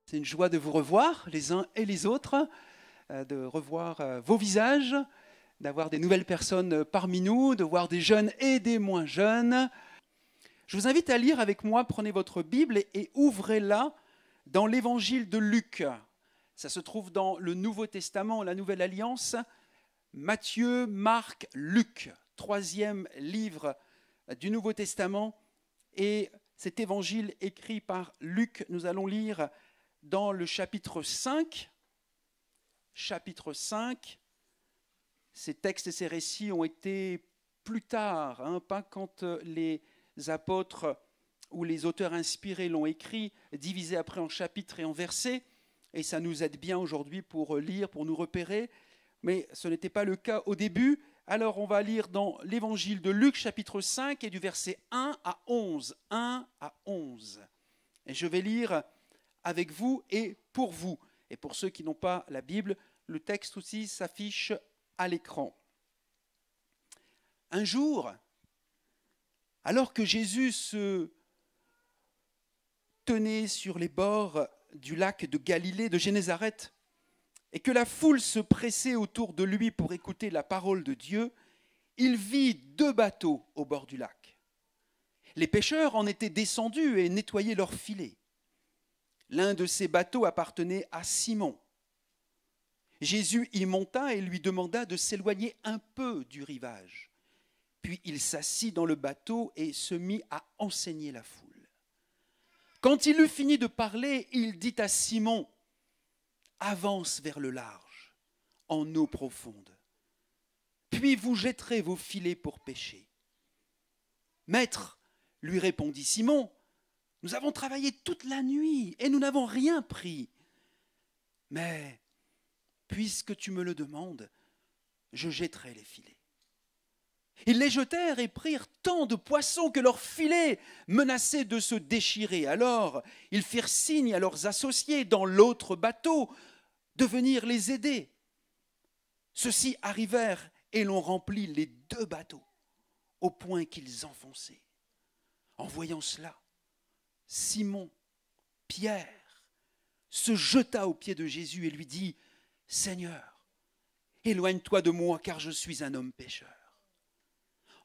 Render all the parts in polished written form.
C'est une joie de vous revoir les uns et les autres, de revoir vos visages, d'avoir des nouvelles personnes parmi nous, de voir des jeunes et des moins jeunes. Je vous invite à lire avec moi, prenez votre Bible et ouvrez-la dans l'évangile de Luc. Ça se trouve dans le Nouveau Testament, la Nouvelle Alliance. Matthieu, Marc, Luc, troisième livre du Nouveau Testament. Et cet évangile écrit par Luc, nous allons lire dans le chapitre 5. Chapitre 5, ces textes et ces récits ont été plus tard, pas quand les apôtres ou les auteurs inspirés l'ont écrit, divisés après en chapitres et en versets, et ça nous aide bien aujourd'hui pour lire, pour nous repérer, mais ce n'était pas le cas au début. Alors on va lire dans l'évangile de Luc, chapitre 5, et du verset 1 à 11. 1 à 11. Et je vais lire avec vous et pour vous. Et pour ceux qui n'ont pas la Bible, le texte aussi s'affiche à l'écran. Un jour, alors que Jésus se tenait sur les bords du lac de Galilée, de Génézareth, et que la foule se pressait autour de lui pour écouter la parole de Dieu, il vit 2 bateaux au bord du lac. Les pêcheurs en étaient descendus et nettoyaient leurs filets. L'un de ces bateaux appartenait à Simon. Jésus y monta et lui demanda de s'éloigner un peu du rivage. Puis il s'assit dans le bateau et se mit à enseigner la foule. Quand il eut fini de parler, il dit à Simon : « Avance vers le large, en eau profonde. Puis vous jetterez vos filets pour pêcher. » « Maître, lui répondit Simon, nous avons travaillé toute la nuit et nous n'avons rien pris. Mais, puisque tu me le demandes, je jetterai les filets. » Ils les jetèrent et prirent tant de poissons que leurs filets menaçaient de se déchirer. Alors, ils firent signe à leurs associés dans l'autre bateau de venir les aider. Ceux-ci arrivèrent et l'ont rempli les 2 bateaux, au point qu'ils enfonçaient. En voyant cela, Simon, Pierre, se jeta aux pieds de Jésus et lui dit : « Seigneur, éloigne-toi de moi, car je suis un homme pécheur. »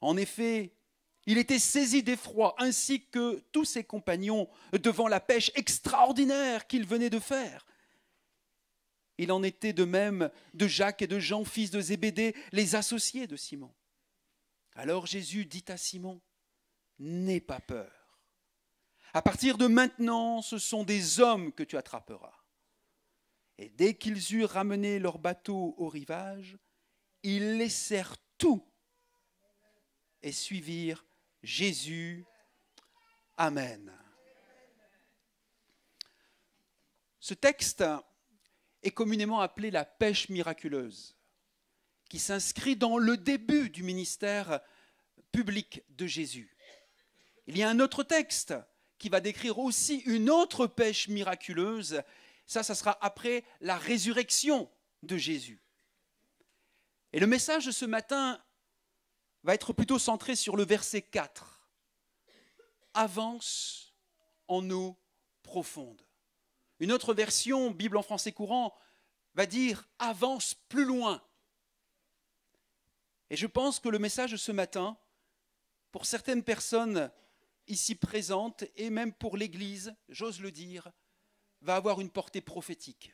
En effet, il était saisi d'effroi, ainsi que tous ses compagnons, devant la pêche extraordinaire qu'il venait de faire. Il en était de même de Jacques et de Jean, fils de Zébédée, les associés de Simon. Alors Jésus dit à Simon : « N'aie pas peur. À partir de maintenant, ce sont des hommes que tu attraperas. » Et dès qu'ils eurent ramené leur bateau au rivage, ils laissèrent tout et suivirent Jésus. Amen. Ce texte est communément appelé la pêche miraculeuse, qui s'inscrit dans le début du ministère public de Jésus. Il y a un autre texte qui va décrire aussi une autre pêche miraculeuse. Ça sera après la résurrection de Jésus. Et le message de ce matin va être plutôt centré sur le verset 4. Avance en eau profonde. Une autre version, Bible en français courant, va dire avance plus loin. Et je pense que le message de ce matin, pour certaines personnes ici présentes et même pour l'Église, j'ose le dire, va avoir une portée prophétique.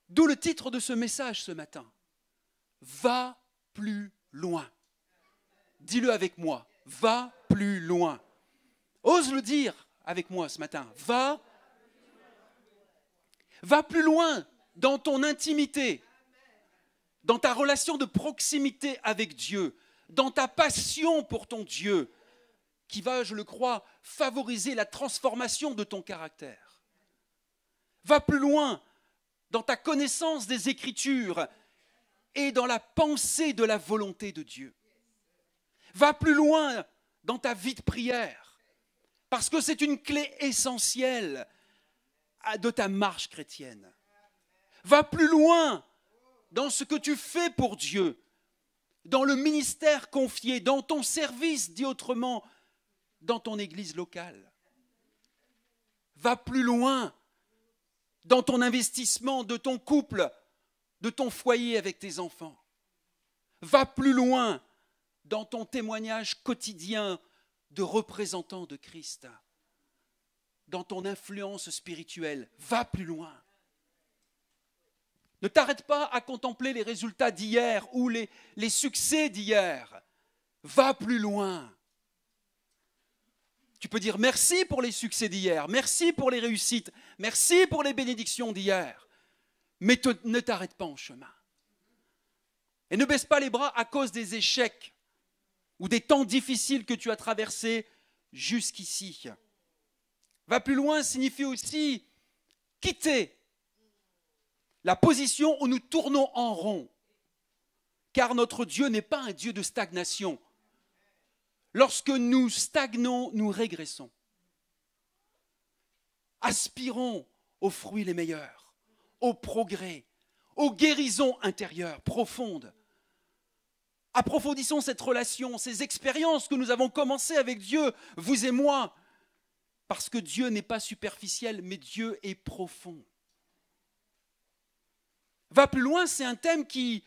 D'où le titre de ce message ce matin. Va plus loin. Dis-le avec moi. Va plus loin. Ose le dire avec moi ce matin. Va plus loin dans ton intimité, dans ta relation de proximité avec Dieu, dans ta passion pour ton Dieu, qui va, je le crois, favoriser la transformation de ton caractère. Va plus loin dans ta connaissance des Écritures et dans la pensée de la volonté de Dieu. Va plus loin dans ta vie de prière, parce que c'est une clé essentielle de ta marche chrétienne. Va plus loin dans ce que tu fais pour Dieu, dans le ministère confié, dans ton service, dit autrement, dans ton église locale. Va plus loin dans ton investissement de ton couple, de ton foyer avec tes enfants. Va plus loin dans ton témoignage quotidien de représentant de Christ, dans ton influence spirituelle. Va plus loin. Ne t'arrête pas à contempler les résultats d'hier ou les succès d'hier. Va plus loin. Tu peux dire merci pour les succès d'hier, merci pour les réussites, merci pour les bénédictions d'hier, mais ne t'arrête pas en chemin. Et ne baisse pas les bras à cause des échecs ou des temps difficiles que tu as traversés jusqu'ici. Va plus loin signifie aussi quitter la position où nous tournons en rond, car notre Dieu n'est pas un Dieu de stagnation. Lorsque nous stagnons, nous régressons. Aspirons aux fruits les meilleurs, au progrès, aux guérisons intérieures profondes. Approfondissons cette relation, ces expériences que nous avons commencées avec Dieu, vous et moi, parce que Dieu n'est pas superficiel, mais Dieu est profond. Va plus loin, c'est un thème qui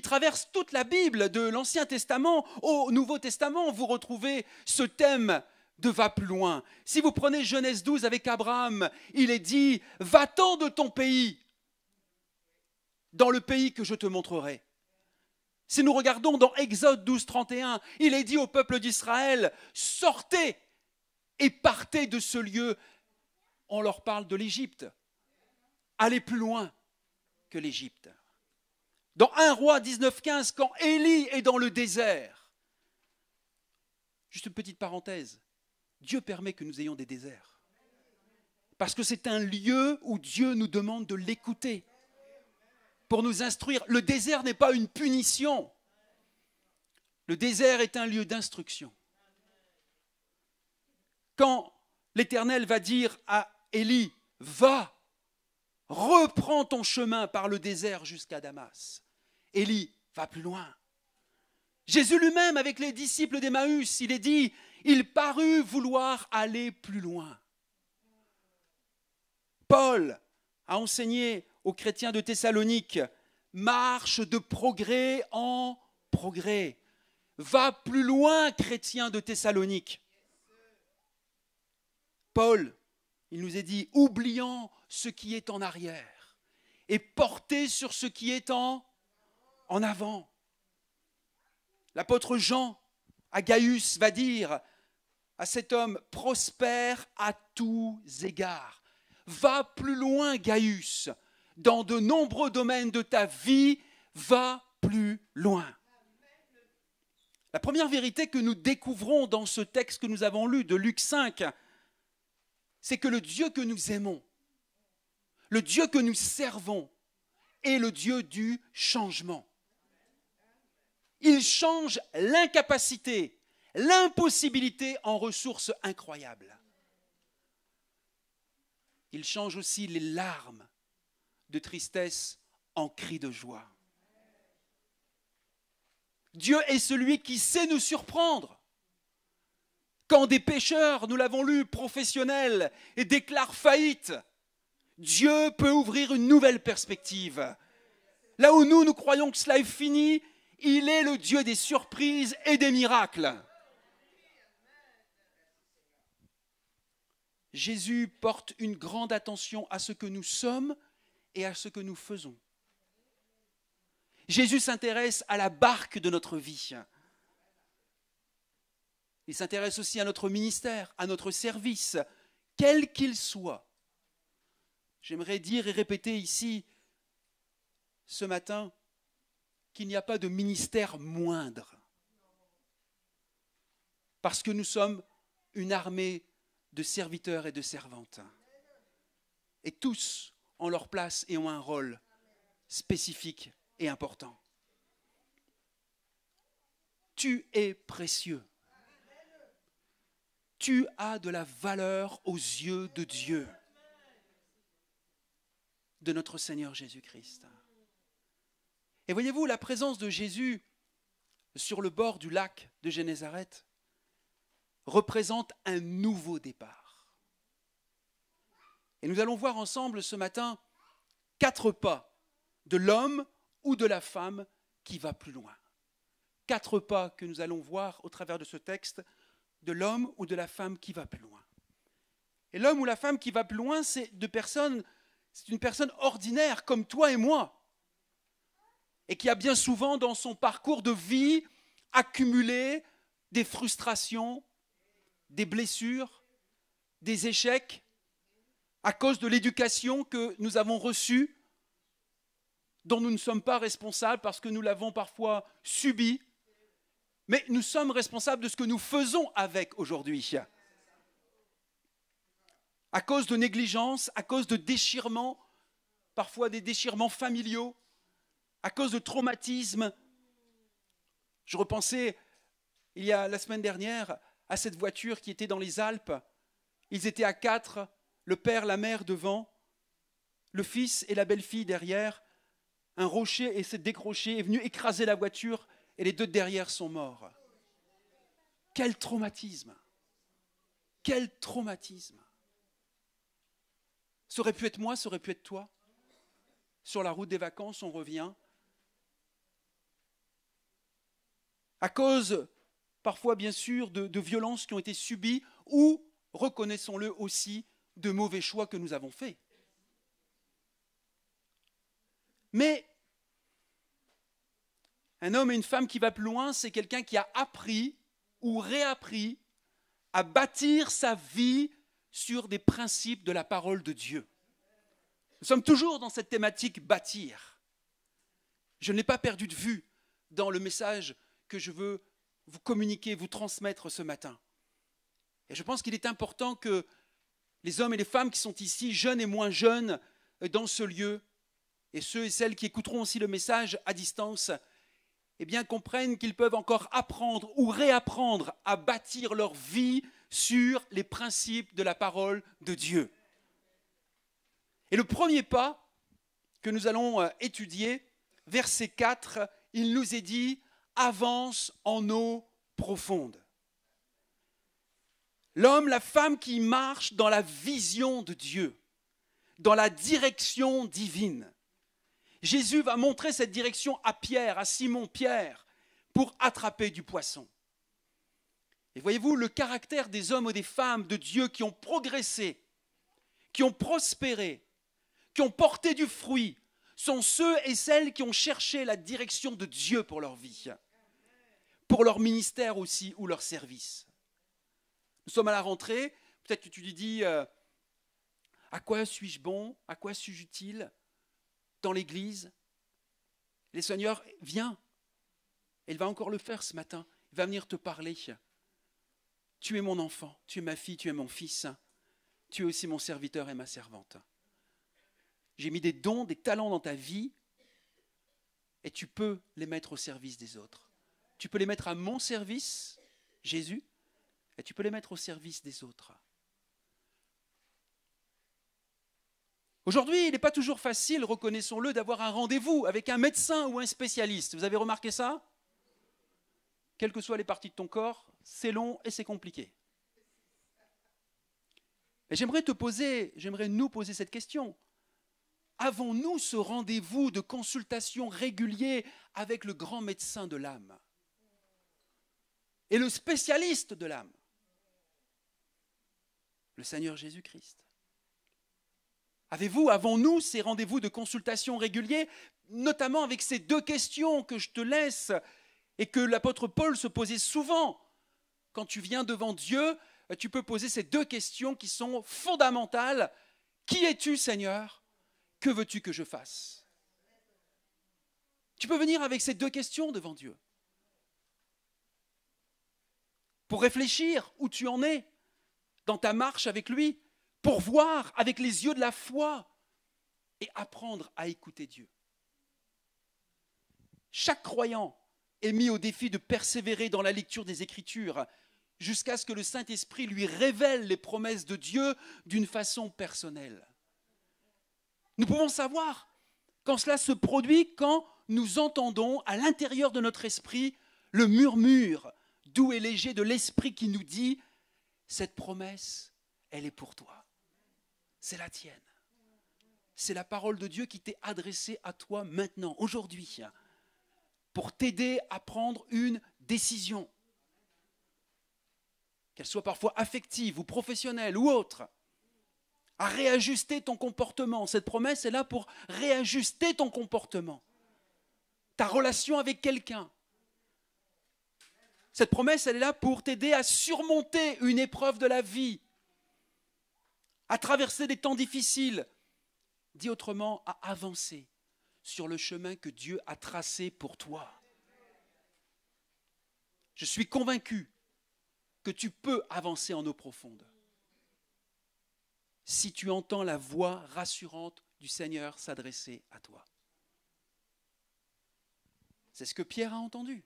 traverse toute la Bible, de l'Ancien Testament au Nouveau Testament. Vous retrouvez ce thème de va plus loin. Si vous prenez Genèse 12 avec Abraham, il est dit « Va-t'en de ton pays, dans le pays que je te montrerai ». Si nous regardons dans Exode 12, 31, il est dit au peuple d'Israël « Sortez et partez de ce lieu ». On leur parle de l'Égypte. Allez plus loin que l'Égypte. Dans 1 Roi 19, 15, quand Élie est dans le désert, juste une petite parenthèse, Dieu permet que nous ayons des déserts. Parce que c'est un lieu où Dieu nous demande de l'écouter pour nous instruire. Le désert n'est pas une punition. Le désert est un lieu d'instruction. Quand l'Éternel va dire à Élie, va, reprends ton chemin par le désert jusqu'à Damas. Élie va plus loin. Jésus lui-même, avec les disciples d'Emmaüs, il est dit, il parut vouloir aller plus loin. Paul a enseigné aux chrétiens de Thessalonique, marche de progrès en progrès. Va plus loin, chrétiens de Thessalonique. Paul, il nous est dit, oubliant ce qui est en arrière et porté sur ce qui est en avant. L'apôtre Jean à Gaius va dire à cet homme, prospère à tous égards. Va plus loin, Gaius, dans de nombreux domaines de ta vie, va plus loin. La première vérité que nous découvrons dans ce texte que nous avons lu de Luc 5, c'est que le Dieu que nous aimons, le Dieu que nous servons, est le Dieu du changement. Il change l'incapacité, l'impossibilité en ressources incroyables. Il change aussi les larmes de tristesse en cris de joie. Dieu est celui qui sait nous surprendre. Quand des pécheurs, nous l'avons lu, professionnels, et déclarent faillite, Dieu peut ouvrir une nouvelle perspective. Là où nous croyons que cela est fini, il est le Dieu des surprises et des miracles. Jésus porte une grande attention à ce que nous sommes et à ce que nous faisons. Jésus s'intéresse à la barque de notre vie. Il s'intéresse aussi à notre ministère, à notre service, quel qu'il soit. J'aimerais dire et répéter ici, ce matin, qu'il n'y a pas de ministère moindre. Parce que nous sommes une armée de serviteurs et de servantes. Et tous ont leur place et ont un rôle spécifique et important. Tu es précieux. Tu as de la valeur aux yeux de Dieu, de notre Seigneur Jésus-Christ. Et voyez-vous, la présence de Jésus sur le bord du lac de Génézareth représente un nouveau départ. Et nous allons voir ensemble ce matin 4 pas de l'homme ou de la femme qui va plus loin. 4 pas que nous allons voir au travers de ce texte de l'homme ou de la femme qui va plus loin. Et l'homme ou la femme qui va plus loin, c'est une personne ordinaire comme toi et moi, et qui a bien souvent dans son parcours de vie accumulé des frustrations, des blessures, des échecs, à cause de l'éducation que nous avons reçue, dont nous ne sommes pas responsables parce que nous l'avons parfois subie, mais nous sommes responsables de ce que nous faisons avec aujourd'hui. À cause de négligence, à cause de déchirements, parfois des déchirements familiaux, à cause de traumatismes. Je repensais, il y a la semaine dernière, à cette voiture qui était dans les Alpes. Ils étaient à 4, le père, la mère devant, le fils et la belle-fille derrière. Un rocher s'est décroché, est venu écraser la voiture et les 2 derrière sont morts. Quel traumatisme! Quel traumatisme! Ça aurait pu être moi, ça aurait pu être toi. Sur la route des vacances, on revient. À cause, parfois bien sûr, de violences qui ont été subies ou, reconnaissons-le aussi, de mauvais choix que nous avons faits. Mais un homme et une femme qui va plus loin, c'est quelqu'un qui a appris ou réappris à bâtir sa vie sur des principes de la parole de Dieu. Nous sommes toujours dans cette thématique bâtir. Je ne l'ai pas perdu de vue dans le message que je veux vous communiquer, vous transmettre ce matin. Et je pense qu'il est important que les hommes et les femmes qui sont ici, jeunes et moins jeunes, dans ce lieu, et ceux et celles qui écouteront aussi le message à distance, eh bien comprennent qu'ils peuvent encore apprendre ou réapprendre à bâtir leur vie sur les principes de la parole de Dieu. Et le premier pas que nous allons étudier, verset 4, il nous est dit « Avance en eau profonde ». L'homme, la femme qui marche dans la vision de Dieu, dans la direction divine. Jésus va montrer cette direction à Pierre, à Simon-Pierre, pour attraper du poisson. Et voyez-vous, le caractère des hommes et des femmes de Dieu qui ont progressé, qui ont prospéré, qui ont porté du fruit, sont ceux et celles qui ont cherché la direction de Dieu pour leur vie, pour leur ministère aussi ou leur service. Nous sommes à la rentrée, peut-être que tu lui dis à quoi suis-je bon, à quoi suis-je utile dans l'église. Le Seigneur vient, et il va encore le faire ce matin, il va venir te parler. Tu es mon enfant, tu es ma fille, tu es mon fils, tu es aussi mon serviteur et ma servante. J'ai mis des dons, des talents dans ta vie, et tu peux les mettre au service des autres. Tu peux les mettre à mon service, Jésus, et tu peux les mettre au service des autres. Aujourd'hui, il n'est pas toujours facile, reconnaissons-le, d'avoir un rendez-vous avec un médecin ou un spécialiste. Vous avez remarqué ça? Quelles que soient les parties de ton corps, c'est long et c'est compliqué. Et j'aimerais nous poser cette question. Avons-nous ce rendez-vous de consultation régulier avec le grand médecin de l'âme et le spécialiste de l'âme, le Seigneur Jésus-Christ? Avons-nous ces rendez-vous de consultation réguliers, notamment avec ces 2 questions que je te laisse et que l'apôtre Paul se posait souvent? Quand tu viens devant Dieu, tu peux poser ces 2 questions qui sont fondamentales. Qui es-tu, Seigneur? Que veux-tu que je fasse? Tu peux venir avec ces 2 questions devant Dieu pour réfléchir où tu en es dans ta marche avec lui, pour voir avec les yeux de la foi et apprendre à écouter Dieu. Chaque croyant est mis au défi de persévérer dans la lecture des Écritures jusqu'à ce que le Saint-Esprit lui révèle les promesses de Dieu d'une façon personnelle. Nous pouvons savoir quand cela se produit, quand nous entendons à l'intérieur de notre esprit le murmure doux et léger de l'Esprit qui nous dit « Cette promesse, elle est pour toi. c'est la tienne. C'est la parole de Dieu qui t'est adressée à toi maintenant, aujourd'hui, pour t'aider à prendre une décision. Qu'elle soit parfois affective ou professionnelle ou autre, à réajuster ton comportement. Cette promesse est là pour réajuster ton comportement, ta relation avec quelqu'un. Cette promesse, elle est là pour t'aider à surmonter une épreuve de la vie, à traverser des temps difficiles, dit autrement, à avancer sur le chemin que Dieu a tracé pour toi. Je suis convaincu que tu peux avancer en eau profonde si tu entends la voix rassurante du Seigneur s'adresser à toi. C'est ce que Pierre a entendu.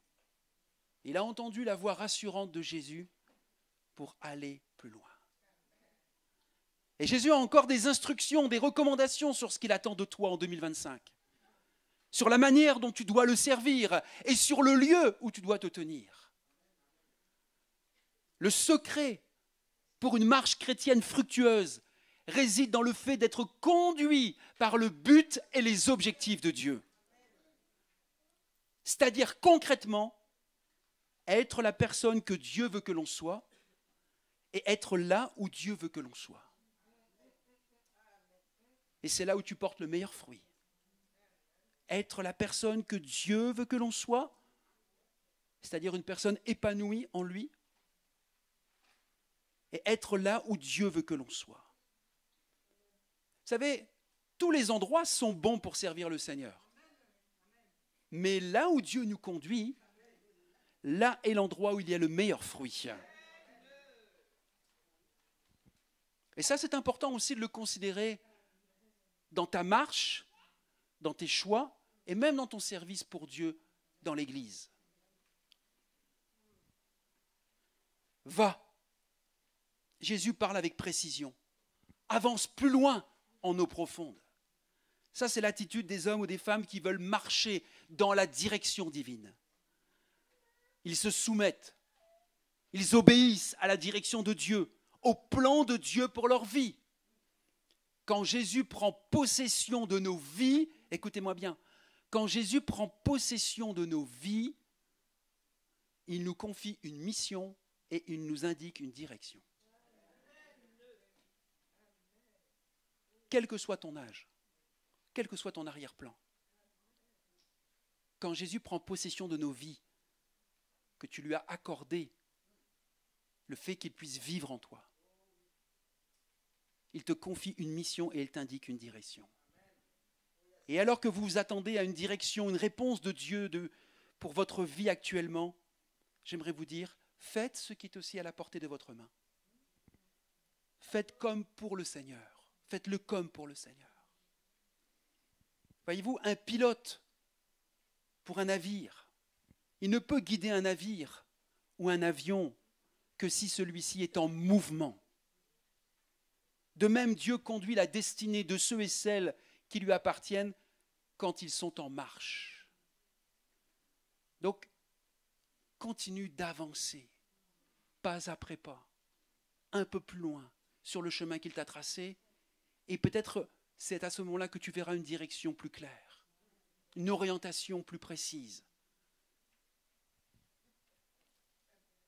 Il a entendu la voix rassurante de Jésus pour aller plus loin. Et Jésus a encore des instructions, des recommandations sur ce qu'il attend de toi en 2025, sur la manière dont tu dois le servir et sur le lieu où tu dois te tenir. Le secret pour une marche chrétienne fructueuse réside dans le fait d'être conduit par le but et les objectifs de Dieu. C'est-à-dire concrètement, être la personne que Dieu veut que l'on soit et être là où Dieu veut que l'on soit. Et c'est là où tu portes le meilleur fruit. Être la personne que Dieu veut que l'on soit, c'est-à-dire une personne épanouie en lui, et être là où Dieu veut que l'on soit. Vous savez, tous les endroits sont bons pour servir le Seigneur. Mais là où Dieu nous conduit, là est l'endroit où il y a le meilleur fruit. Et ça, c'est important aussi de le considérer dans ta marche, dans tes choix, et même dans ton service pour Dieu dans l'Église. Va. Jésus parle avec précision. Avance plus loin en eau profonde. Ça, c'est l'attitude des hommes ou des femmes qui veulent marcher dans la direction divine. Ils se soumettent, ils obéissent à la direction de Dieu, au plan de Dieu pour leur vie. Quand Jésus prend possession de nos vies, écoutez-moi bien, quand Jésus prend possession de nos vies, il nous confie une mission et il nous indique une direction. Quel que soit ton âge, quel que soit ton arrière-plan, quand Jésus prend possession de nos vies, que tu lui as accordé le fait qu'il puisse vivre en toi, il te confie une mission et il t'indique une direction. Et alors que vous vous attendez à une direction, une réponse de Dieu pour votre vie actuellement, j'aimerais vous dire, faites ce qui est aussi à la portée de votre main. Faites comme pour le Seigneur. Faites-le comme pour le Seigneur. Voyez-vous, un pilote pour un navire, il ne peut guider un navire ou un avion que si celui-ci est en mouvement. De même, Dieu conduit la destinée de ceux et celles qui lui appartiennent quand ils sont en marche. Donc, continue d'avancer, pas après pas, un peu plus loin, sur le chemin qu'il t'a tracé, et peut-être c'est à ce moment-là que tu verras une direction plus claire, une orientation plus précise.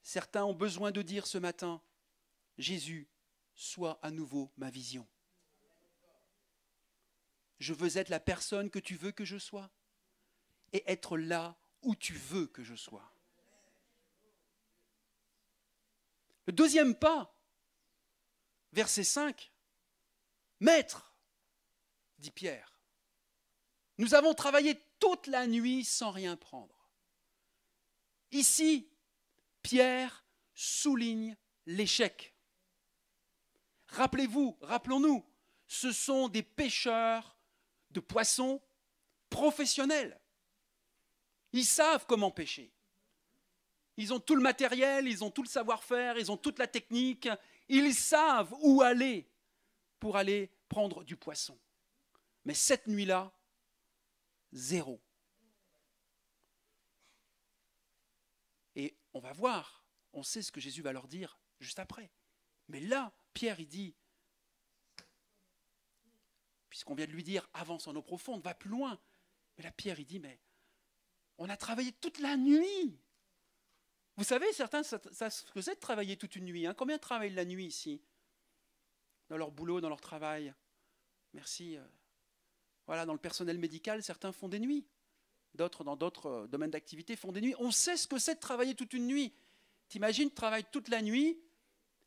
Certains ont besoin de dire ce matin, Jésus, sois à nouveau ma vision. Je veux être la personne que tu veux que je sois et être là où tu veux que je sois. Le deuxième pas, verset 5, Maître, dit Pierre, nous avons travaillé toute la nuit sans rien prendre. Ici, Pierre souligne l'échec. Rappelons-nous, ce sont des pêcheurs de poissons professionnels. Ils savent comment pêcher. Ils ont tout le matériel, ils ont tout le savoir-faire, ils ont toute la technique. Ils savent où aller pour aller prendre du poisson. Mais cette nuit-là, zéro. Et on va voir, on sait ce que Jésus va leur dire juste après. Mais là, Pierre, il dit, puisqu'on vient de lui dire, avance en eau profonde, va plus loin. Mais là, Pierre, il dit, mais on a travaillé toute la nuit. Vous savez, certains, ça se faisait de travailler toute une nuit. Hein. Combien travaillent la nuit ici? Dans leur boulot, dans leur travail. Merci. Voilà, dans le personnel médical, certains font des nuits. D'autres, dans d'autres domaines d'activité, font des nuits. On sait ce que c'est de travailler toute une nuit. T'imagines, tu travailles toute la nuit,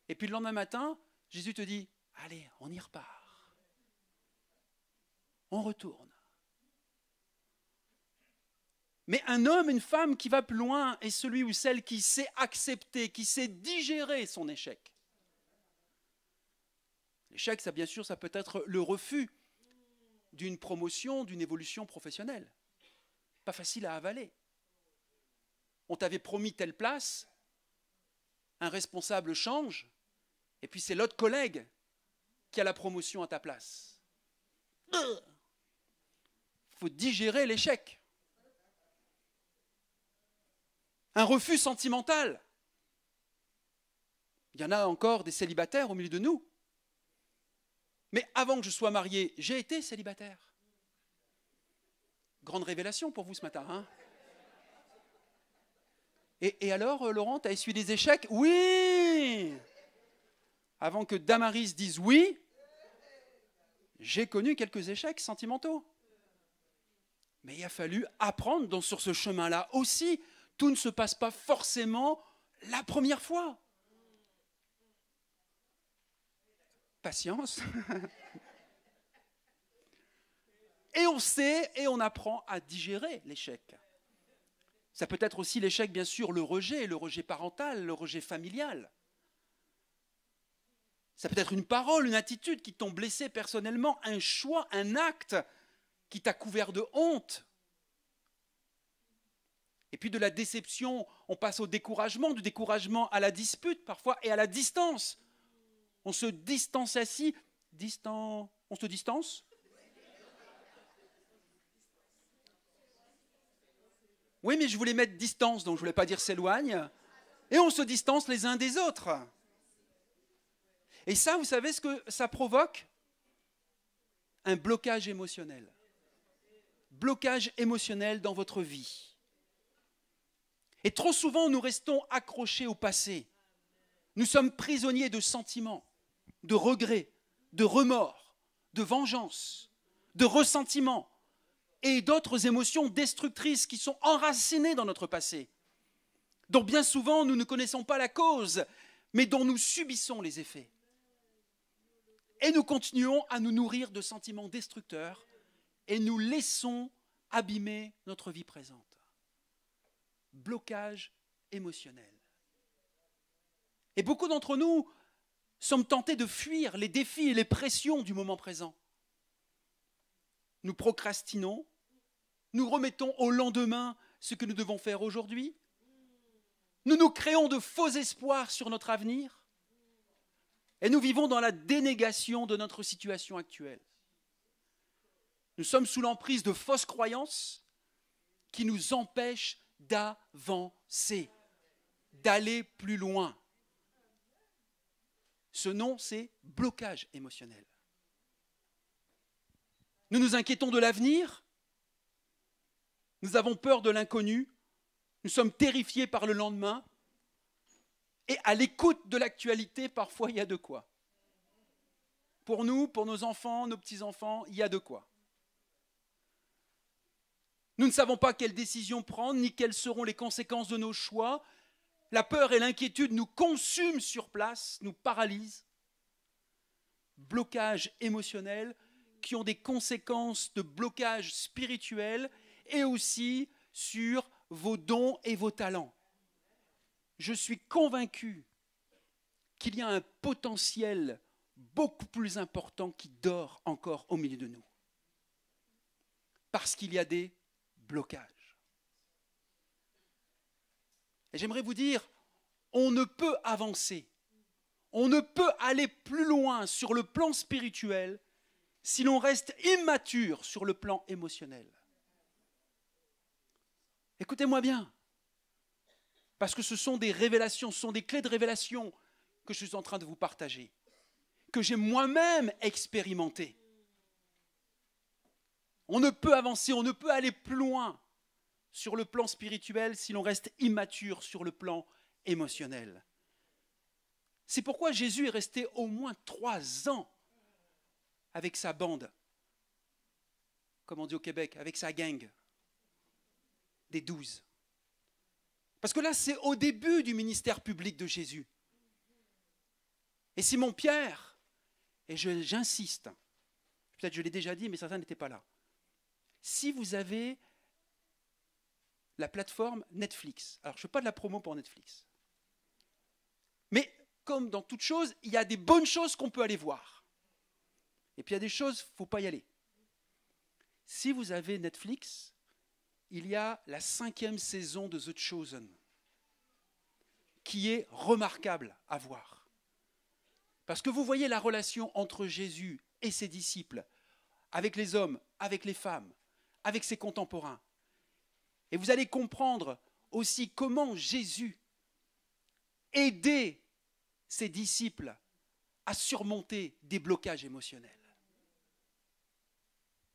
et puis le lendemain matin, Jésus te dit, allez, on y repart. On retourne. Mais un homme, une femme qui va plus loin est celui ou celle qui sait accepter, qui sait digérer son échec. L'échec, ça bien sûr, ça peut être le refus d'une promotion, d'une évolution professionnelle. Pas facile à avaler. On t'avait promis telle place, un responsable change, et puis c'est l'autre collègue qui a la promotion à ta place. Il faut digérer l'échec. Un refus sentimental. Il y en a encore des célibataires au milieu de nous. Mais avant que je sois marié, j'ai été célibataire. Grande révélation pour vous ce matin. Hein? Et alors, Laurent, tu as essuyé des échecs? Oui! Avant que Damaris dise oui, j'ai connu quelques échecs sentimentaux. Mais il a fallu apprendre sur ce chemin-là aussi. Tout ne se passe pas forcément la première fois. Patience. Et on sait et on apprend à digérer l'échec. Ça peut être aussi l'échec, bien sûr, le rejet parental, le rejet familial. Ça peut être une parole, une attitude qui t'ont blessé personnellement, un choix, un acte qui t'a couvert de honte. Et puis de la déception, on passe au découragement, du découragement à la dispute parfois et à la distance. On se distancie, on se distance. Oui, mais je voulais mettre distance, donc je ne voulais pas dire s'éloigne. Et on se distance les uns des autres. Et ça, vous savez ce que ça provoque? Un blocage émotionnel. Blocage émotionnel dans votre vie. Et trop souvent, nous restons accrochés au passé. Nous sommes prisonniers de sentiments, de regrets, de remords, de vengeance, de ressentiments et d'autres émotions destructrices qui sont enracinées dans notre passé, dont bien souvent nous ne connaissons pas la cause, mais dont nous subissons les effets. Et nous continuons à nous nourrir de sentiments destructeurs et nous laissons abîmer notre vie présente. Blocage émotionnel. Et beaucoup d'entre nous sommes tentés de fuir les défis et les pressions du moment présent. Nous procrastinons, nous remettons au lendemain ce que nous devons faire aujourd'hui. Nous nous créons de faux espoirs sur notre avenir et nous vivons dans la dénégation de notre situation actuelle. Nous sommes sous l'emprise de fausses croyances qui nous empêchent d'avancer, d'aller plus loin. Ce nom, c'est blocage émotionnel. Nous nous inquiétons de l'avenir, nous avons peur de l'inconnu, nous sommes terrifiés par le lendemain, et à l'écoute de l'actualité, parfois, il y a de quoi. Pour nous, pour nos enfants, nos petits-enfants, il y a de quoi. Nous ne savons pas quelles décisions prendre, ni quelles seront les conséquences de nos choix. La peur et l'inquiétude nous consument sur place, nous paralysent. Blocages émotionnels qui ont des conséquences de blocage spirituel et aussi sur vos dons et vos talents. Je suis convaincu qu'il y a un potentiel beaucoup plus important qui dort encore au milieu de nous. Parce qu'il y a des blocages. Et j'aimerais vous dire, on ne peut avancer, on ne peut aller plus loin sur le plan spirituel si l'on reste immature sur le plan émotionnel. Écoutez-moi bien, parce que ce sont des révélations, ce sont des clés de révélation que je suis en train de vous partager, que j'ai moi-même expérimentées. On ne peut avancer, on ne peut aller plus loin sur le plan spirituel si l'on reste immature sur le plan émotionnel. C'est pourquoi Jésus est resté au moins 3 ans avec sa bande, comme on dit au Québec, avec sa gang des 12. Parce que là, c'est au début du ministère public de Jésus. Et Simon-Pierre, et j'insiste, peut-être je l'ai déjà dit, mais certains n'étaient pas là. Si vous avez la plateforme Netflix, alors je ne fais pas de la promo pour Netflix, mais comme dans toute chose, il y a des bonnes choses qu'on peut aller voir. Et puis il y a des choses, il ne faut pas y aller. Si vous avez Netflix, il y a la 5e saison de The Chosen, qui est remarquable à voir. Parce que vous voyez la relation entre Jésus et ses disciples, avec les hommes, avec les femmes, avec ses contemporains. Et vous allez comprendre aussi comment Jésus aidait ses disciples à surmonter des blocages émotionnels.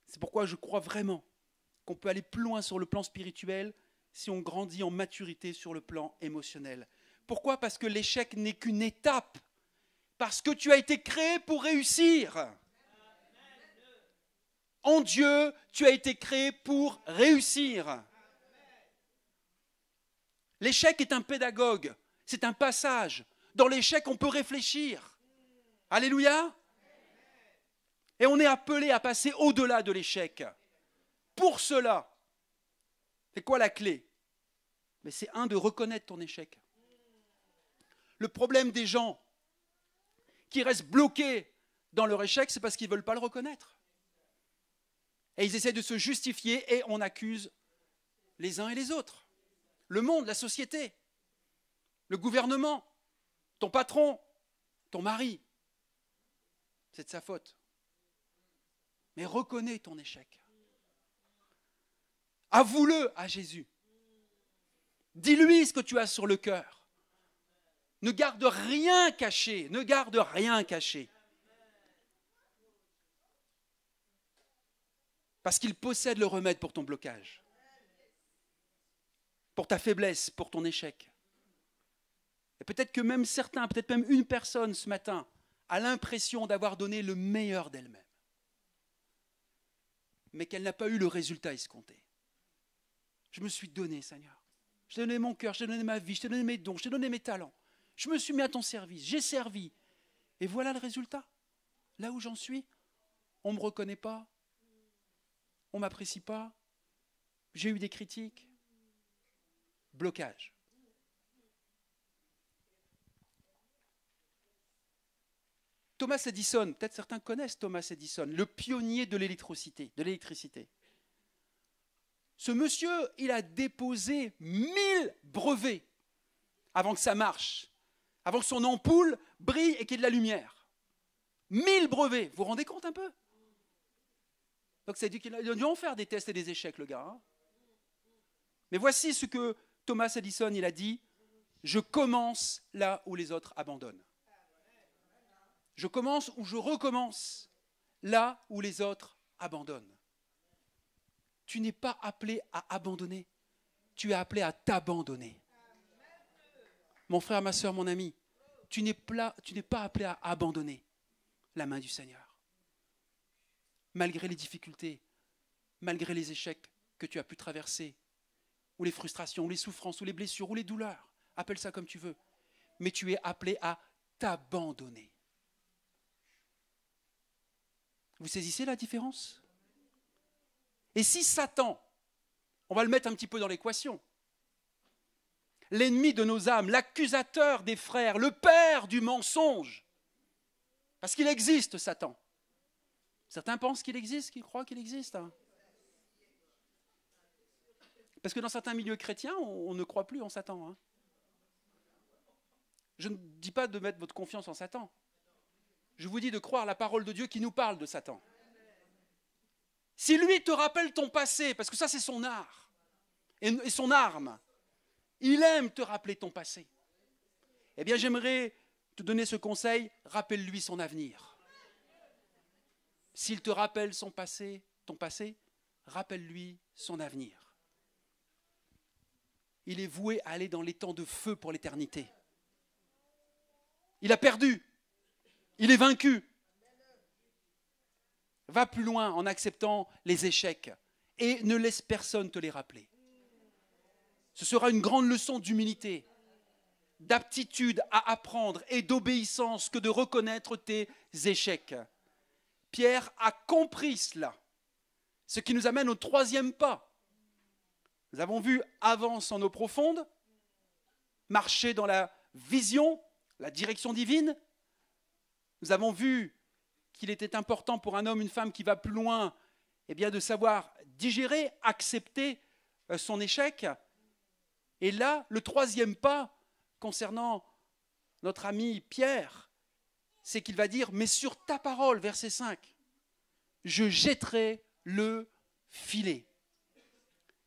C'est pourquoi je crois vraiment qu'on peut aller plus loin sur le plan spirituel si on grandit en maturité sur le plan émotionnel. Pourquoi ? Parce que l'échec n'est qu'une étape. Parce que tu as été créé pour réussir. En Dieu, tu as été créé pour réussir. L'échec est un pédagogue, c'est un passage. Dans l'échec, on peut réfléchir. Alléluia. Et on est appelé à passer au-delà de l'échec. Pour cela, c'est quoi la clé ? Mais c'est de reconnaître ton échec. Le problème des gens qui restent bloqués dans leur échec, c'est parce qu'ils ne veulent pas le reconnaître. Et ils essaient de se justifier et on accuse les uns et les autres. Le monde, la société, le gouvernement, ton patron, ton mari. C'est de sa faute. Mais reconnais ton échec. Avoue-le à Jésus. Dis-lui ce que tu as sur le cœur. Ne garde rien caché, ne garde rien caché. Parce qu'il possède le remède pour ton blocage, pour ta faiblesse, pour ton échec. Et peut-être que même certains, peut-être même une personne ce matin, a l'impression d'avoir donné le meilleur d'elle-même, mais qu'elle n'a pas eu le résultat escompté. Je me suis donné, Seigneur. Je t'ai donné mon cœur, je t'ai donné ma vie, je t'ai donné mes dons, je t'ai donné mes talents. Je me suis mis à ton service, j'ai servi. Et voilà le résultat. Là où j'en suis, on ne me reconnaît pas, on ne m'apprécie pas, j'ai eu des critiques. Blocage. Thomas Edison, peut-être certains connaissent Thomas Edison, le pionnier de l'électricité. Ce monsieur, il a déposé 1000 brevets avant que ça marche, avant que son ampoule brille et qu'il y ait de la lumière. 1000 brevets, vous vous rendez compte un peu ? Donc ça veut dire qu'il a dû en faire des tests et des échecs, le gars. Hein. Mais voici ce que Thomas Edison, il a dit, je commence là où les autres abandonnent. Je commence ou je recommence là où les autres abandonnent. Tu n'es pas appelé à abandonner, tu es appelé à t'abandonner. Mon frère, ma soeur, mon ami, tu n'es pas appelé à abandonner la main du Seigneur. Malgré les difficultés, malgré les échecs que tu as pu traverser, ou les frustrations, ou les souffrances, ou les blessures, ou les douleurs, appelle ça comme tu veux, mais tu es appelé à t'abandonner. Vous saisissez la différence ? Et si Satan, on va le mettre un petit peu dans l'équation, l'ennemi de nos âmes, l'accusateur des frères, le père du mensonge, parce qu'il existe, Satan. Certains pensent qu'il existe, qu'ils croient qu'il existe. Hein. Parce que dans certains milieux chrétiens, on ne croit plus en Satan. Hein. Je ne dis pas de mettre votre confiance en Satan. Je vous dis de croire la parole de Dieu qui nous parle de Satan. Si lui te rappelle ton passé, parce que ça c'est son art et son arme, il aime te rappeler ton passé. Eh bien j'aimerais te donner ce conseil, rappelle-lui son avenir. S'il te rappelle ton passé, rappelle-lui son avenir. Il est voué à aller dans les temps de feu pour l'éternité. Il a perdu. Il est vaincu. Va plus loin en acceptant les échecs et ne laisse personne te les rappeler. Ce sera une grande leçon d'humilité, d'aptitude à apprendre et d'obéissance que de reconnaître tes échecs. Pierre a compris cela, ce qui nous amène au troisième pas. Nous avons vu avance en eau profonde, marcher dans la vision, la direction divine. Nous avons vu qu'il était important pour un homme, une femme qui va plus loin, eh bien de savoir digérer, accepter son échec. Et là, le troisième pas concernant notre ami Pierre, c'est qu'il va dire, mais sur ta parole, verset 5, je jetterai le filet.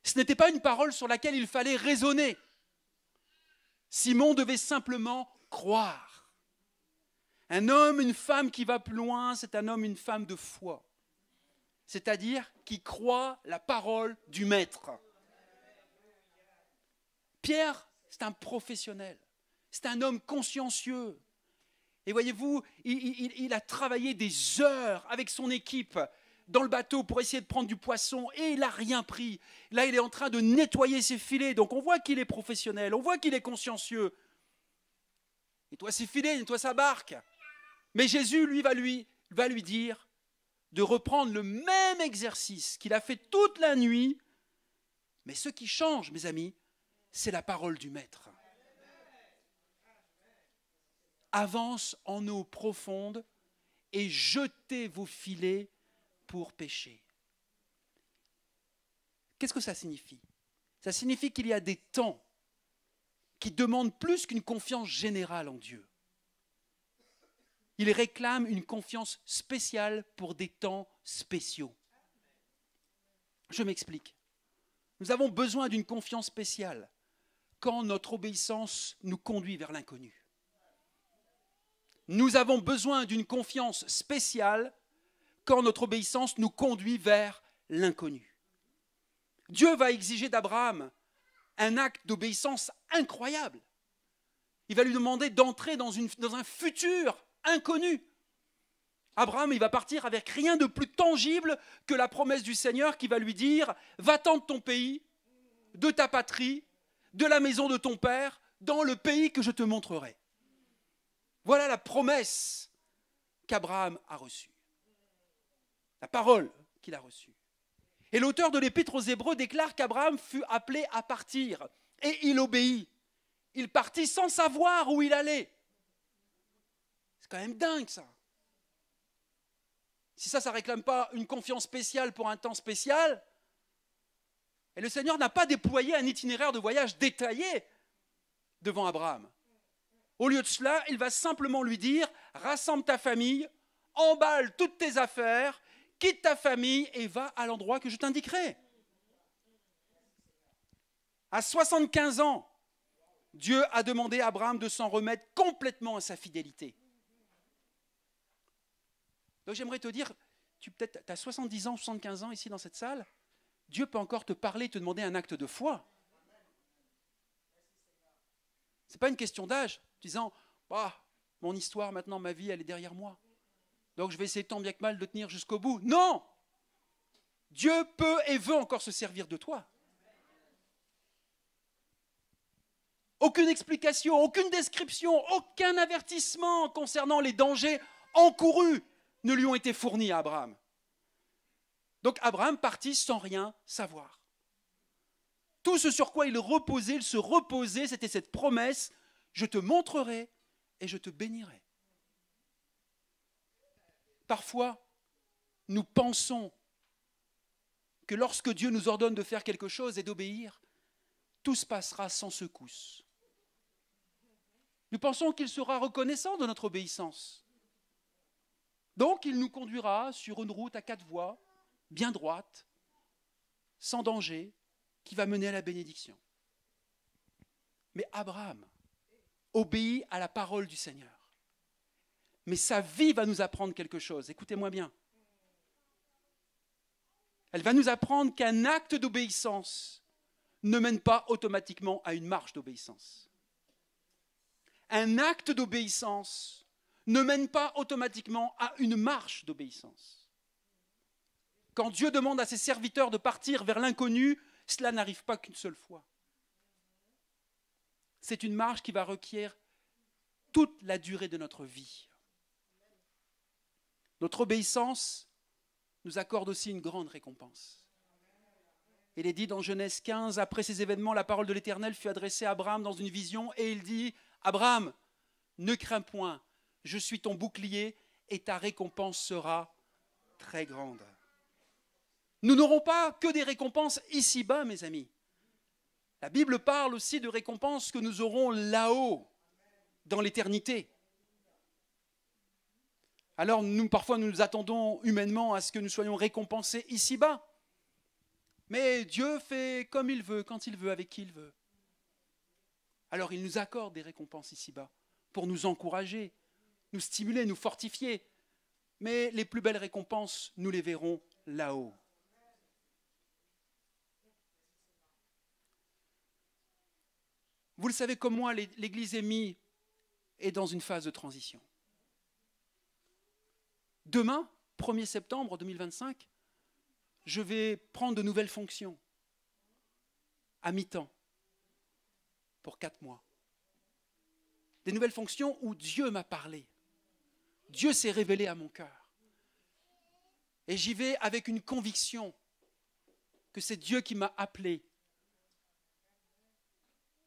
Ce n'était pas une parole sur laquelle il fallait raisonner. Simon devait simplement croire. Un homme, une femme qui va plus loin, c'est un homme, une femme de foi. C'est-à-dire qui croit la parole du Maître. Pierre, c'est un professionnel. C'est un homme consciencieux. Et voyez-vous, il a travaillé des heures avec son équipe dans le bateau pour essayer de prendre du poisson et il n'a rien pris. Là, il est en train de nettoyer ses filets. Donc, on voit qu'il est professionnel, on voit qu'il est consciencieux. Nettoie ses filets, nettoie sa barque. Mais Jésus, lui, va lui dire de reprendre le même exercice qu'il a fait toute la nuit. Mais ce qui change, mes amis, c'est la parole du Maître. Avance en eau profonde et jetez vos filets pour pêcher. Qu'est-ce que ça signifie? Ça signifie qu'il y a des temps qui demandent plus qu'une confiance générale en Dieu. Il réclame une confiance spéciale pour des temps spéciaux. Je m'explique. Nous avons besoin d'une confiance spéciale quand notre obéissance nous conduit vers l'inconnu. Nous avons besoin d'une confiance spéciale quand notre obéissance nous conduit vers l'inconnu. Dieu va exiger d'Abraham un acte d'obéissance incroyable. Il va lui demander d'entrer dans un futur inconnu. Abraham, il va partir avec rien de plus tangible que la promesse du Seigneur qui va lui dire « Va-t'en de ton pays, de ta patrie, de la maison de ton père, dans le pays que je te montrerai. » Voilà la promesse qu'Abraham a reçue. La parole qu'il a reçue. Et l'auteur de l'Épître aux Hébreux déclare qu'Abraham fut appelé à partir. Et il obéit. Il partit sans savoir où il allait. C'est quand même dingue ça. Si ça ne réclame pas une confiance spéciale pour un temps spécial, et le Seigneur n'a pas déployé un itinéraire de voyage détaillé devant Abraham. Au lieu de cela, il va simplement lui dire « Rassemble ta famille, emballe toutes tes affaires, quitte ta famille et va à l'endroit que je t'indiquerai. » À 75 ans, Dieu a demandé à Abraham de s'en remettre complètement à sa fidélité. Donc j'aimerais te dire, tu as 70 ans, 75 ans ici dans cette salle, Dieu peut encore te parler, te demander un acte de foi. Ce n'est pas une question d'âge, disant mon histoire maintenant, ma vie, elle est derrière moi. Donc je vais essayer tant bien que mal de tenir jusqu'au bout. Non! Dieu peut et veut encore se servir de toi. Aucune explication, aucune description, aucun avertissement concernant les dangers encourus ne lui ont été fournis à Abraham. Donc Abraham partit sans rien savoir. Tout ce sur quoi il se reposait, c'était cette promesse, je te montrerai et je te bénirai. Parfois, nous pensons que lorsque Dieu nous ordonne de faire quelque chose et d'obéir, tout se passera sans secousse. Nous pensons qu'il sera reconnaissant de notre obéissance. Donc, il nous conduira sur une route à 4 voies, bien droite, sans danger, qui va mener à la bénédiction. Mais Abraham obéit à la parole du Seigneur. Mais sa vie va nous apprendre quelque chose. Écoutez-moi bien. Elle va nous apprendre qu'un acte d'obéissance ne mène pas automatiquement à une marche d'obéissance. Un acte d'obéissance ne mène pas automatiquement à une marche d'obéissance. Quand Dieu demande à ses serviteurs de partir vers l'inconnu, cela n'arrive pas qu'une seule fois. C'est une marche qui va requérir toute la durée de notre vie. Notre obéissance nous accorde aussi une grande récompense. Il est dit dans Genèse 15, après ces événements, la parole de l'Éternel fut adressée à Abraham dans une vision et il dit, Abraham, ne crains point, je suis ton bouclier et ta récompense sera très grande. Nous n'aurons pas que des récompenses ici-bas, mes amis. La Bible parle aussi de récompenses que nous aurons là-haut, dans l'éternité. Alors parfois nous nous attendons humainement à ce que nous soyons récompensés ici-bas. Mais Dieu fait comme il veut, quand il veut, avec qui il veut. Alors il nous accorde des récompenses ici-bas pour nous encourager, nous stimuler, nous fortifier. Mais les plus belles récompenses, nous les verrons là-haut. Vous le savez comme moi, l'Église est dans une phase de transition. Demain, 1er septembre 2025, je vais prendre de nouvelles fonctions à mi-temps pour 4 mois. Des nouvelles fonctions où Dieu m'a parlé. Dieu s'est révélé à mon cœur. Et j'y vais avec une conviction que c'est Dieu qui m'a appelé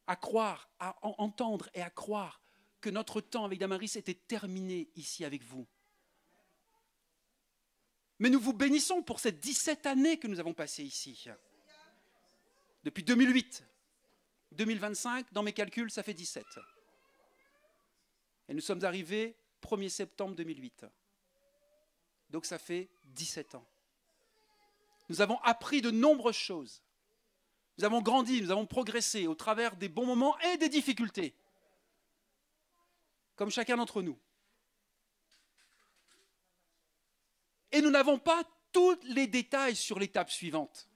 à croire, à entendre et à croire que notre temps avec Damaris était terminé ici avec vous. Mais nous vous bénissons pour ces 17 années que nous avons passées ici. Depuis 2008, 2025, dans mes calculs, ça fait 17. Et nous sommes arrivés 1er septembre 2008. Donc ça fait 17 ans. Nous avons appris de nombreuses choses. Nous avons grandi, nous avons progressé au travers des bons moments et des difficultés. Comme chacun d'entre nous. Et nous n'avons pas tous les détails sur l'étape suivante.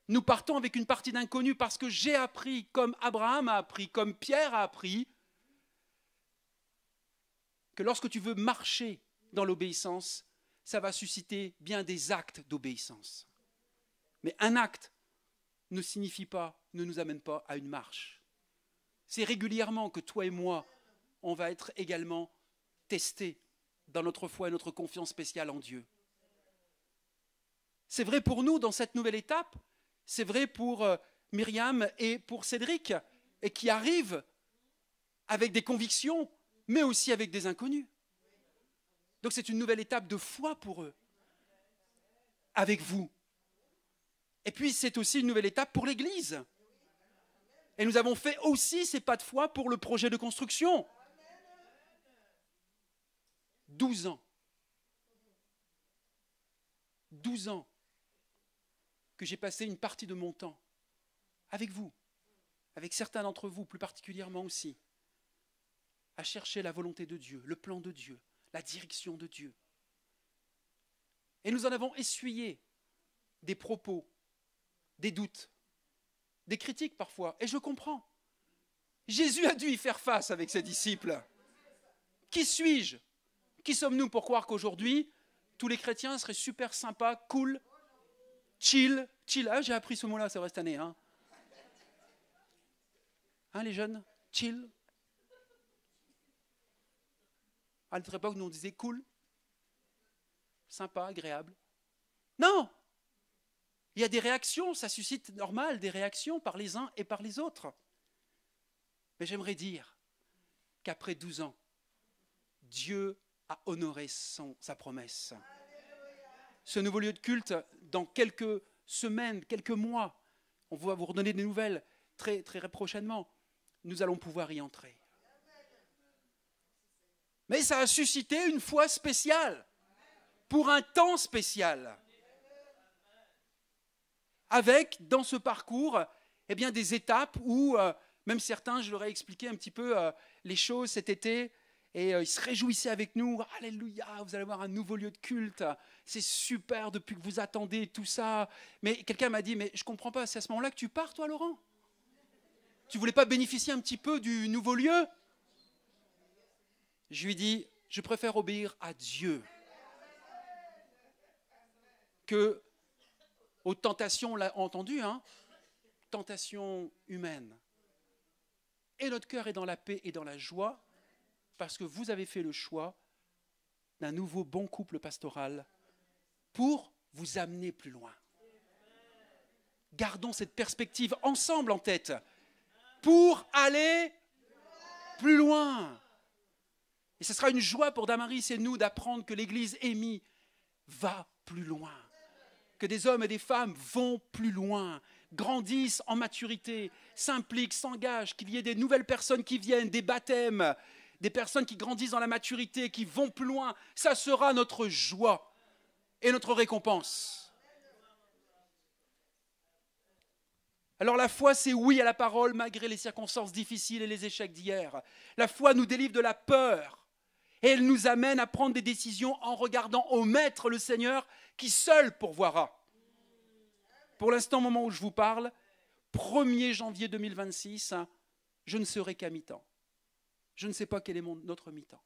Nous partons avec une partie d'inconnu parce que j'ai appris, comme Abraham a appris, comme Pierre a appris, que lorsque tu veux marcher dans l'obéissance, ça va susciter bien des actes d'obéissance. Mais un acte ne signifie pas, ne nous amène pas à une marche. C'est régulièrement que toi et moi, on va être également testés dans notre foi et notre confiance spéciale en Dieu. C'est vrai pour nous dans cette nouvelle étape, c'est vrai pour Myriam et pour Cédric, et qui arrivent avec des convictions, mais aussi avec des inconnus. Donc c'est une nouvelle étape de foi pour eux, avec vous. Et puis c'est aussi une nouvelle étape pour l'Église. Et nous avons fait aussi ces pas de foi pour le projet de construction. 12 ans. 12 ans que j'ai passé une partie de mon temps avec vous, avec certains d'entre vous plus particulièrement aussi, à chercher la volonté de Dieu, le plan de Dieu, la direction de Dieu. Et nous en avons essuyé des propos, des doutes, des critiques parfois, et je comprends. Jésus a dû y faire face avec ses disciples. Qui suis-je ? Qui sommes-nous pour croire qu'aujourd'hui, tous les chrétiens seraient super sympas, cool, chill. Ah, j'ai appris ce mot-là, c'est vrai cette année. Hein, les jeunes ? Chill. À notre époque, nous on disait cool, sympa, agréable. Non ! Il y a des réactions, ça suscite normal des réactions par les uns et par les autres. Mais j'aimerais dire qu'après 12 ans, Dieu a honoré sa promesse. Ce nouveau lieu de culte, dans quelques semaines, quelques mois, on va vous redonner des nouvelles très, très prochainement, nous allons pouvoir y entrer. Mais ça a suscité une foi spéciale, pour un temps spécial. Avec, dans ce parcours, eh bien, des étapes où, même certains, je leur ai expliqué un petit peu les choses cet été, Et ils se réjouissaient avec nous. Alléluia, vous allez avoir un nouveau lieu de culte. C'est super depuis que vous attendez tout ça. Mais quelqu'un m'a dit, mais je ne comprends pas, c'est à ce moment-là que tu pars, toi, Laurent? Tu ne voulais pas bénéficier un petit peu du nouveau lieu? Je lui ai dit, je préfère obéir à Dieu que aux tentations, on l'a entendu, hein, tentations humaines. Et notre cœur est dans la paix et dans la joie, parce que vous avez fait le choix d'un nouveau bon couple pastoral pour vous amener plus loin. Gardons cette perspective ensemble en tête pour aller plus loin. Et ce sera une joie pour Damaris et nous d'apprendre que l'Église émie va plus loin. Que des hommes et des femmes vont plus loin, grandissent en maturité, s'impliquent, s'engagent, qu'il y ait des nouvelles personnes qui viennent, des baptêmes, des personnes qui grandissent dans la maturité, qui vont plus loin. Ça sera notre joie et notre récompense. Alors la foi, c'est oui à la parole malgré les circonstances difficiles et les échecs d'hier. La foi nous délivre de la peur et elle nous amène à prendre des décisions en regardant au Maître, le Seigneur, qui seul pourvoira. Pour l'instant, au moment où je vous parle, 1er janvier 2026, je ne serai qu'à mi-temps. Je ne sais pas quel est notre mi-temps.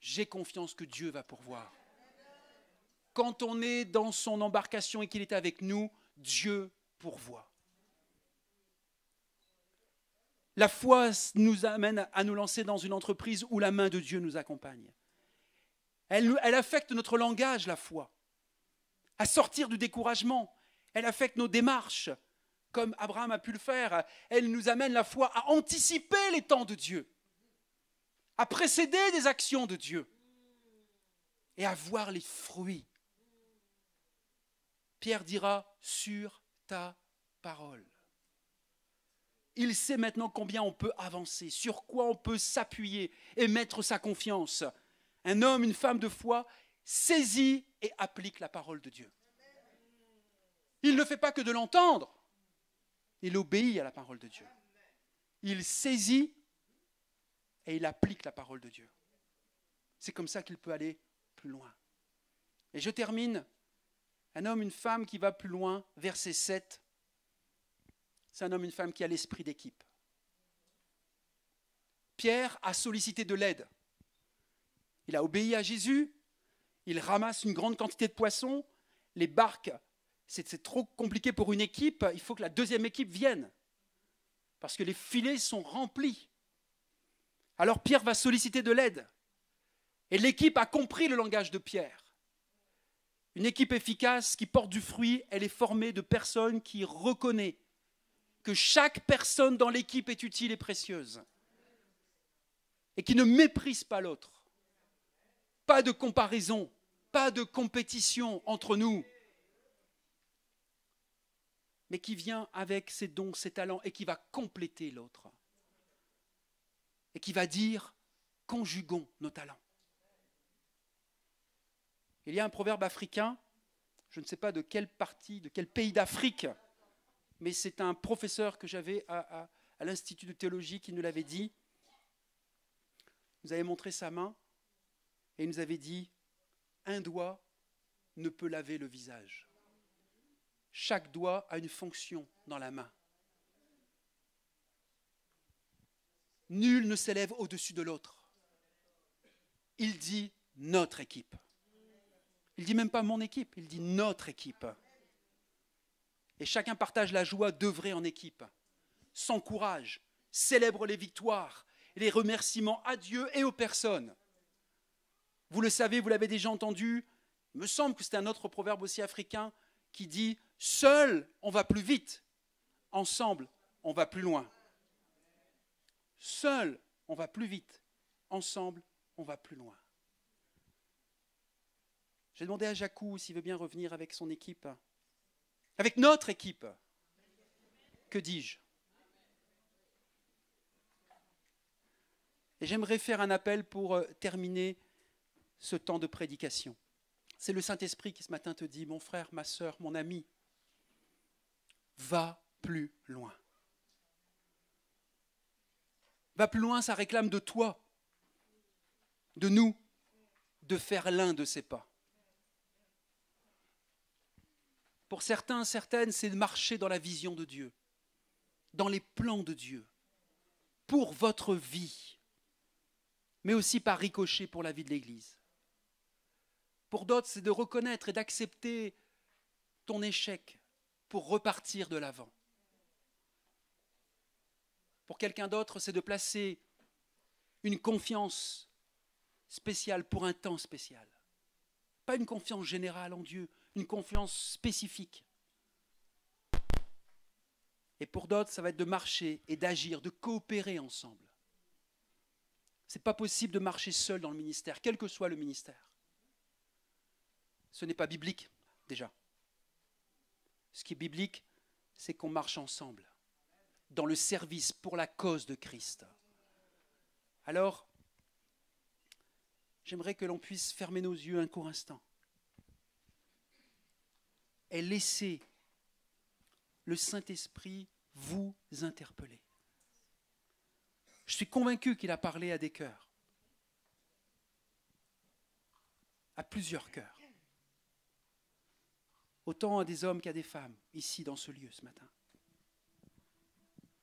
J'ai confiance que Dieu va pourvoir. Quand on est dans son embarcation et qu'il est avec nous, Dieu pourvoit. La foi nous amène à nous lancer dans une entreprise où la main de Dieu nous accompagne. Elle affecte notre langage, la foi, à sortir du découragement. Elle affecte nos démarches, comme Abraham a pu le faire. Elle nous amène, la foi, à anticiper les temps de Dieu, à précéder des actions de Dieu et à voir les fruits. Pierre dira, sur ta parole. Il sait maintenant combien on peut avancer, sur quoi on peut s'appuyer et mettre sa confiance. Un homme, une femme de foi saisit et applique la parole de Dieu. Il ne fait pas que de l'entendre, il obéit à la parole de Dieu. Il saisit et il applique la parole de Dieu. C'est comme ça qu'il peut aller plus loin. Et je termine. Un homme, une femme qui va plus loin, verset 7. C'est un homme, une femme qui a l'esprit d'équipe. Pierre a sollicité de l'aide. Il a obéi à Jésus. Il ramasse une grande quantité de poissons. Les barques, c'est trop compliqué pour une équipe. Il faut que la deuxième équipe vienne. Parce que les filets sont remplis. Alors Pierre va solliciter de l'aide. Et l'équipe a compris le langage de Pierre. Une équipe efficace qui porte du fruit, elle est formée de personnes qui reconnaissent que chaque personne dans l'équipe est utile et précieuse. Et qui ne méprise pas l'autre. Pas de comparaison, pas de compétition entre nous. Mais qui vient avec ses dons, ses talents et qui va compléter l'autre. Et qui va dire, conjuguons nos talents. Il y a un proverbe africain, je ne sais pas de quelle partie, de quel pays d'Afrique, mais c'est un professeur que j'avais à l'Institut de théologie qui nous l'avait dit. Il nous avait montré sa main et il nous avait dit, un doigt ne peut laver le visage. Chaque doigt a une fonction dans la main. Nul ne s'élève au-dessus de l'autre. Il dit notre équipe. Il ne dit même pas mon équipe, il dit notre équipe. Et chacun partage la joie d'œuvrer en équipe. S'encourage, célèbre les victoires, les remerciements à Dieu et aux personnes. Vous le savez, vous l'avez déjà entendu, il me semble que c'est un autre proverbe aussi africain qui dit « Seul, on va plus vite, ensemble, on va plus loin. » Seul, on va plus vite, ensemble, on va plus loin. J'ai demandé à Jacou s'il veut bien revenir avec son équipe. Avec notre équipe. Que dis-je? Et j'aimerais faire un appel pour terminer ce temps de prédication. C'est le Saint-Esprit qui ce matin te dit, mon frère, ma sœur, mon ami, va plus loin. Va plus loin, ça réclame de toi. de nous de faire l'un de ces pas. Pour certains, certaines, c'est de marcher dans la vision de Dieu, dans les plans de Dieu, pour votre vie, mais aussi par ricochet pour la vie de l'Église. Pour d'autres, c'est de reconnaître et d'accepter ton échec pour repartir de l'avant. Pour quelqu'un d'autre, c'est de placer une confiance spéciale pour un temps spécial. Pas une confiance générale en Dieu, une confiance spécifique. Et pour d'autres, ça va être de marcher et d'agir, de coopérer ensemble. Ce n'est pas possible de marcher seul dans le ministère, quel que soit le ministère. Ce n'est pas biblique, déjà. Ce qui est biblique, c'est qu'on marche ensemble, dans le service pour la cause de Christ. Alors, j'aimerais que l'on puisse fermer nos yeux un court instant et laisser le Saint-Esprit vous interpeller. Je suis convaincu qu'il a parlé à des cœurs, à plusieurs cœurs, autant à des hommes qu'à des femmes, ici dans ce lieu ce matin.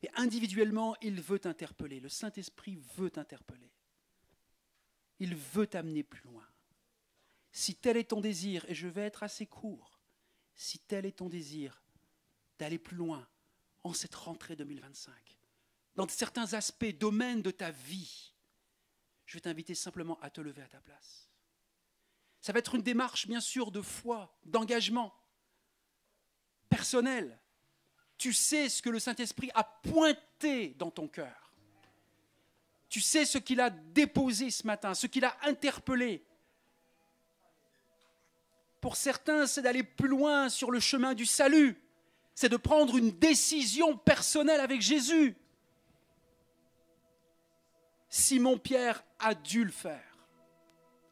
Et individuellement, il veut t'interpeller, le Saint-Esprit veut t'interpeller. Il veut t'amener plus loin. Si tel est ton désir, et je vais être assez court, si tel est ton désir d'aller plus loin en cette rentrée 2025, dans certains aspects, domaines de ta vie, je vais t'inviter simplement à te lever à ta place. Ça va être une démarche, bien sûr, de foi, d'engagement personnel. Tu sais ce que le Saint-Esprit a pointé dans ton cœur. Tu sais ce qu'il a déposé ce matin, ce qu'il a interpellé. Pour certains, c'est d'aller plus loin sur le chemin du salut. C'est de prendre une décision personnelle avec Jésus. Simon-Pierre a dû le faire.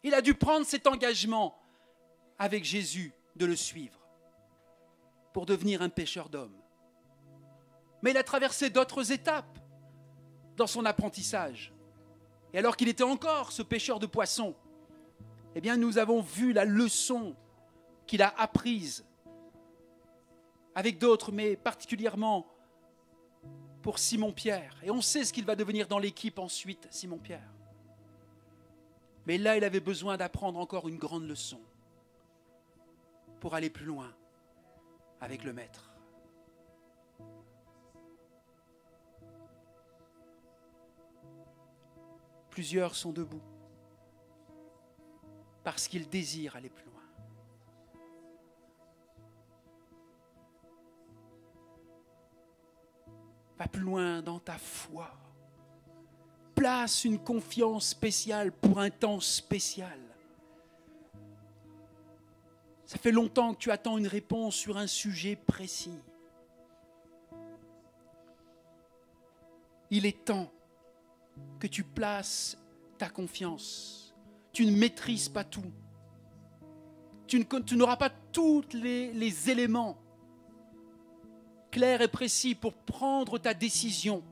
Il a dû prendre cet engagement avec Jésus de le suivre pour devenir un pêcheur d'hommes. Mais il a traversé d'autres étapes dans son apprentissage. Et alors qu'il était encore ce pêcheur de poissons, eh bien nous avons vu la leçon qu'il a apprise avec d'autres, mais particulièrement pour Simon-Pierre. Et on sait ce qu'il va devenir dans l'équipe ensuite, Simon-Pierre. Mais là, il avait besoin d'apprendre encore une grande leçon pour aller plus loin avec le Maître. Plusieurs sont debout parce qu'ils désirent aller plus loin. Va plus loin dans ta foi. Place une confiance spéciale pour un temps spécial. Ça fait longtemps que tu attends une réponse sur un sujet précis. Il est temps que tu places ta confiance. Tu ne maîtrises pas tout. Tu n'auras pas tous les éléments clairs et précis pour prendre ta décision.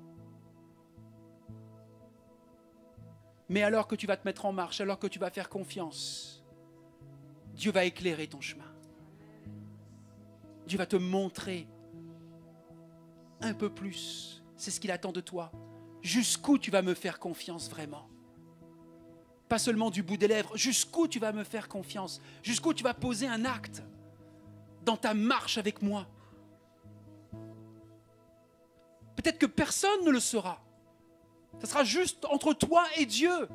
Mais alors que tu vas te mettre en marche, alors que tu vas faire confiance, Dieu va éclairer ton chemin. Dieu va te montrer un peu plus. C'est ce qu'il attend de toi. Jusqu'où tu vas me faire confiance vraiment. Pas seulement du bout des lèvres. Jusqu'où tu vas me faire confiance. Jusqu'où tu vas poser un acte dans ta marche avec moi. Peut-être que personne ne le saura. Ça sera juste entre toi et Dieu.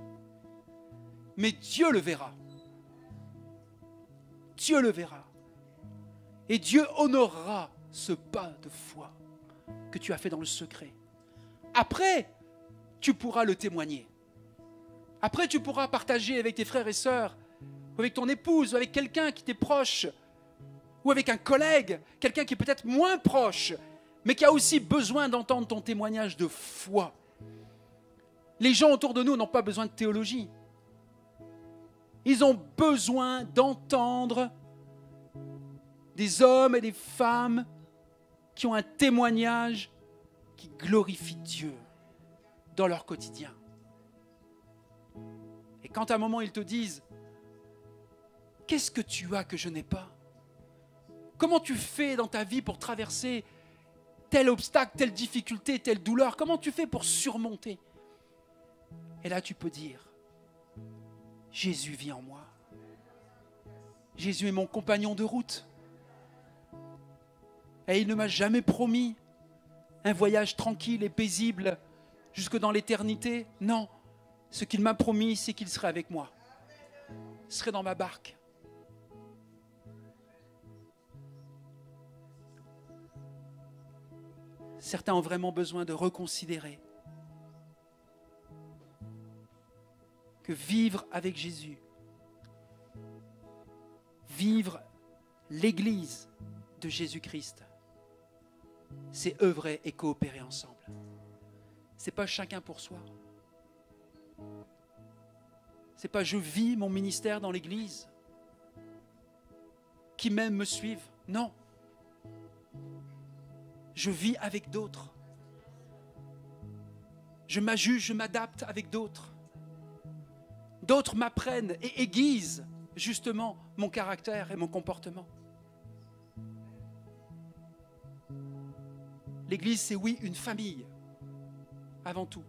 Mais Dieu le verra. Dieu le verra. Et Dieu honorera ce pas de foi que tu as fait dans le secret. Après, tu pourras le témoigner. Après, tu pourras partager avec tes frères et sœurs, ou avec ton épouse, ou avec quelqu'un qui t'est proche, ou avec un collègue, quelqu'un qui est peut-être moins proche, mais qui a aussi besoin d'entendre ton témoignage de foi. Les gens autour de nous n'ont pas besoin de théologie. Ils ont besoin d'entendre des hommes et des femmes qui ont un témoignage qui glorifie Dieu dans leur quotidien. Et Et quand à un moment ils te disent « Qu'est-ce que tu as que je n'ai pas ? Comment tu fais dans ta vie pour traverser tel obstacle, telle difficulté, telle douleur ? Comment tu fais pour surmonter ?» Et là tu peux dire « Jésus vit en moi. Jésus est mon compagnon de route. Et il ne m'a jamais promis un voyage tranquille et paisible jusque dans l'éternité. Non, ce qu'il m'a promis, c'est qu'il serait avec moi. Il serait dans ma barque. » Certains ont vraiment besoin de reconsidérer que vivre avec Jésus, vivre l'Église de Jésus-Christ, c'est œuvrer et coopérer ensemble. Ce n'est pas chacun pour soi. Ce n'est pas je vis mon ministère dans l'Église, qui m'aiment me suivent. Non. Je vis avec d'autres. Je m'ajuste, je m'adapte avec d'autres. D'autres m'apprennent et aiguisent justement mon caractère et mon comportement. L'Église, c'est oui, une famille, avant tout.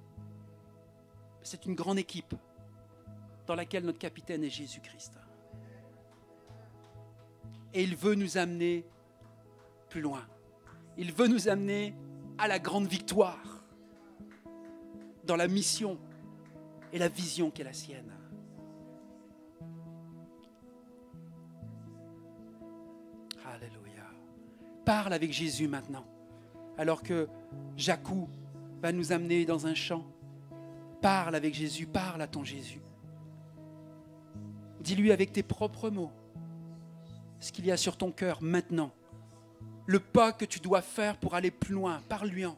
C'est une grande équipe dans laquelle notre capitaine est Jésus-Christ. Et il veut nous amener plus loin. Il veut nous amener à la grande victoire dans la mission et la vision qui est la sienne. Alléluia. Parle avec Jésus maintenant, alors que Jacou va nous amener dans un chant. Parle avec Jésus, parle à ton Jésus. Dis-lui avec tes propres mots ce qu'il y a sur ton cœur maintenant. Le pas que tu dois faire pour aller plus loin, parle-lui-en.